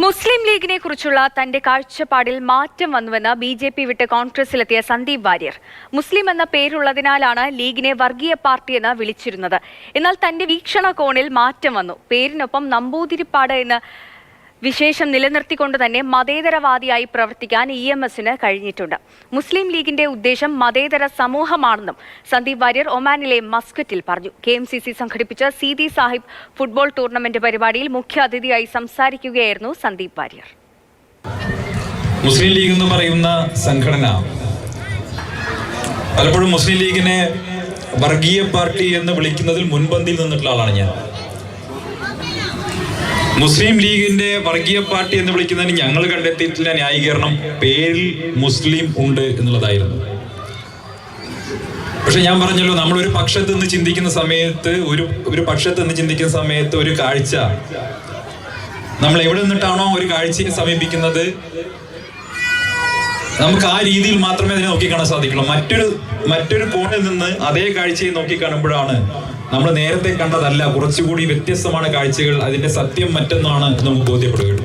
മുസ്ലിം ലീഗിനെ കുറിച്ചുള്ള തന്റെ കാഴ്ചപ്പാടിൽ മാറ്റം വന്നുവെന്ന് ബി.ജെ.പി. വിട്ട് കോൺഗ്രസിലെത്തിയ സന്ദീപ് വാര്യർ. മുസ്ലിം എന്ന പേരുള്ളതിനാലാണ് ലീഗിനെ വർഗീയ പാർട്ടിയെന്ന് വിളിച്ചിരുന്നത്. എന്നാൽ തന്റെ വീക്ഷണകോണിൽ മാറ്റം വന്നു. പേരിനൊപ്പം നമ്പൂതിരിപ്പാട് എന്ന വിശേഷം നിലനിർത്തിക്കൊണ്ട് തന്നെ മതേതരവാദിയായി പ്രവർത്തിക്കാൻ EMSന് കഴിഞ്ഞിട്ടുണ്ട്. മുസ്ലിം ലീഗിന്റെ ഉദ്ദേശം മതേതര സമൂഹമാണെന്നും സന്ദീപ് വാര്യർ ഒമാനിലെ മസ്കറ്റിൽ പറഞ്ഞു. KMCC സംഘടിപ്പിച്ച സീതി സാഹിബ് ഫുട്ബോൾ ടൂർണമെന്റ് പരിപാടിയിൽ മുഖ്യാതിഥിയായി സംസാരിക്കുകയായിരുന്നു സന്ദീപ് വാര്യർ. മുസ്ലിം ലീഗ് എന്ന് പറയുന്ന സംഘടന പലപ്പോഴും മുസ്ലിം ലീഗിനെ വർഗീയ പാർട്ടി എന്ന് വിളിക്കുന്നതിൽ മുൻപന്തിയിൽ നിന്നിട്ടുള്ള ആളാണ് ഞാൻ. മുസ്ലിം ലീഗിന്റെ വർഗീയ പാർട്ടി എന്ന് വിളിക്കുന്നതിന് ഞങ്ങൾ കണ്ടെത്തിയിട്ടുള്ള ന്യായീകരണം പേരിൽ മുസ്ലിം ഉണ്ട് എന്നുള്ളതായിരുന്നു. പക്ഷെ ഞാൻ പറഞ്ഞല്ലോ, നമ്മളൊരു പക്ഷത്ത് നിന്ന് ചിന്തിക്കുന്ന സമയത്ത് ഒരു കാഴ്ച നമ്മൾ എവിടെ നിന്നിട്ടാണോ ഒരു കാഴ്ചയെ സമീപിക്കുന്നത്, നമുക്ക് ആ രീതിയിൽ മാത്രമേ അതിനെ നോക്കിക്കാണാൻ സാധിക്കുള്ളൂ. മറ്റൊരു കോണിൽ നിന്ന് അതേ കാഴ്ചയെ നോക്കിക്കാണുമ്പോഴാണ് നമ്മൾ നേരത്തെ കണ്ടതല്ല, കുറച്ചുകൂടി വ്യത്യസ്തമാണ് കാഴ്ചകൾ, അതിന്റെ സത്യം മറ്റൊന്നാണ് നമുക്ക് ബോധ്യപ്പെടുകയുള്ളൂ.